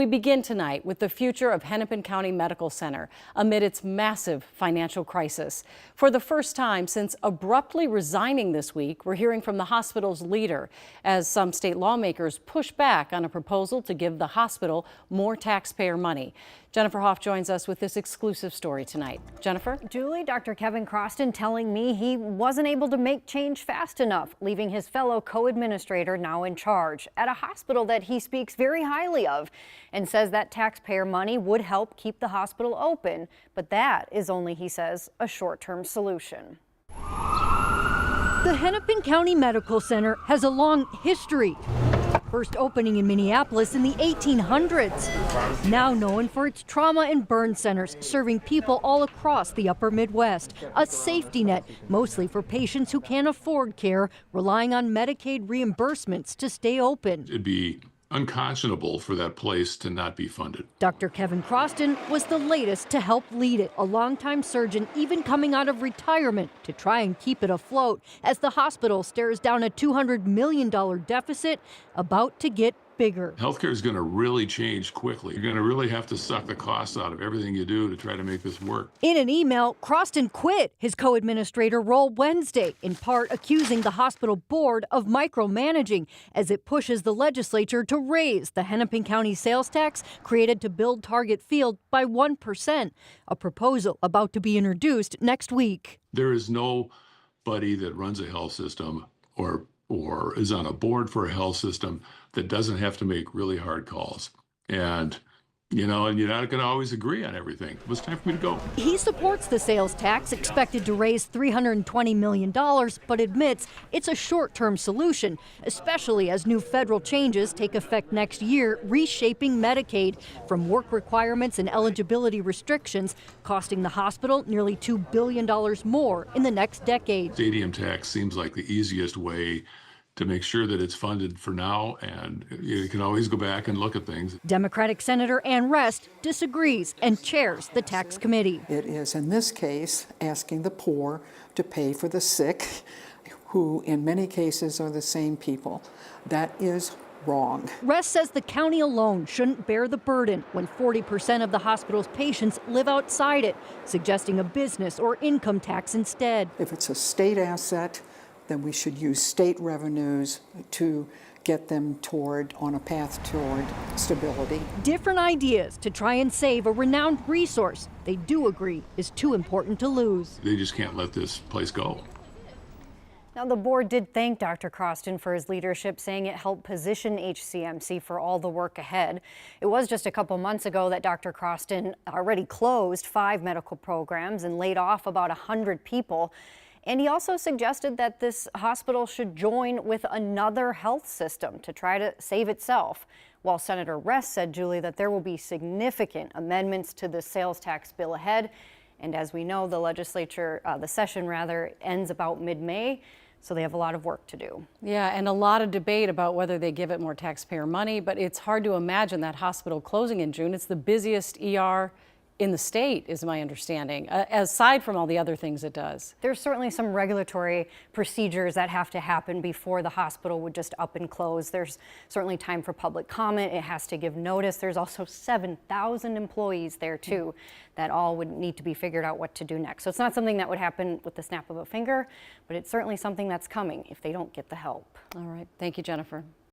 We begin tonight with the future of Hennepin County Medical Center amid its massive financial crisis. For the first time since abruptly resigning this week, we're hearing from the hospital's leader as some state lawmakers push back on a proposal to give the hospital more taxpayer money. Jennifer Hoff joins us with this exclusive story tonight. Jennifer? Julie, Dr. Kevin Croston telling me he wasn't able to make change fast enough, leaving his fellow co-administrator now in charge at a hospital that he speaks very highly of and says that taxpayer money would help keep the hospital open. But that is only, he says, a short-term solution. The Hennepin County Medical Center has a long history. First opening in Minneapolis in the 1800s. Now known for its trauma and burn centers, serving people all across the upper Midwest. A safety net, mostly for patients who can't afford care, relying on Medicaid reimbursements to stay open. It'd be unconscionable for that place to not be funded. Dr. Kevin Croston was the latest to help lead it, a longtime surgeon even coming out of retirement to try and keep it afloat as the hospital stares down a $200 million deficit about to get bigger. Healthcare is going to really change quickly. You're going to really have to suck the costs out of everything you do to try to make this work. In an email, Croston quit his co-administrator role Wednesday, in part accusing the hospital board of micromanaging as it pushes the legislature to raise the Hennepin County sales tax created to build Target Field by 1%, a proposal about to be introduced next week. There is nobody that runs a health system or is on a board for a health system that doesn't have to make really hard calls. And you're not going to always agree on everything. It was time for me to go. He supports the sales tax, expected to raise $320 million, but admits it's a short-term solution, especially as new federal changes take effect next year, reshaping Medicaid from work requirements and eligibility restrictions, costing the hospital nearly $2 billion more in the next decade. Stadium tax seems like the easiest way to make sure that it's funded for now, and you can always go back and look at things. Democratic Senator Ann Rest disagrees and chairs the tax committee. It is, in this case, asking the poor to pay for the sick, who in many cases are the same people. That is wrong. Rest says the county alone shouldn't bear the burden when 40% of the hospital's patients live outside it, suggesting a business or income tax instead. If it's a state asset, then we should use state revenues to get them on a path toward stability. Different ideas to try and save a renowned resource they do agree is too important to lose. They just can't let this place go. Now, the board did thank Dr. Croston for his leadership, saying it helped position HCMC for all the work ahead. It was just a couple months ago that Dr. Croston already closed 5 medical programs and laid off about 100 people. And he also suggested that this hospital should join with another health system to try to save itself. While Senator Rest said, Julie, that there will be significant amendments to the sales tax bill ahead. And as we know, the session ends about mid-May. So they have a lot of work to do. Yeah, and a lot of debate about whether they give it more taxpayer money, but it's hard to imagine that hospital closing in June. It's the busiest ER in the state, is my understanding, aside from all the other things it does. There's certainly some regulatory procedures that have to happen before the hospital would just up and close. There's certainly time for public comment. It has to give notice. There's also 7,000 employees there too that all would need to be figured out what to do next. So it's not something that would happen with the snap of a finger, but it's certainly something that's coming if they don't get the help. All right. Thank you, Jennifer.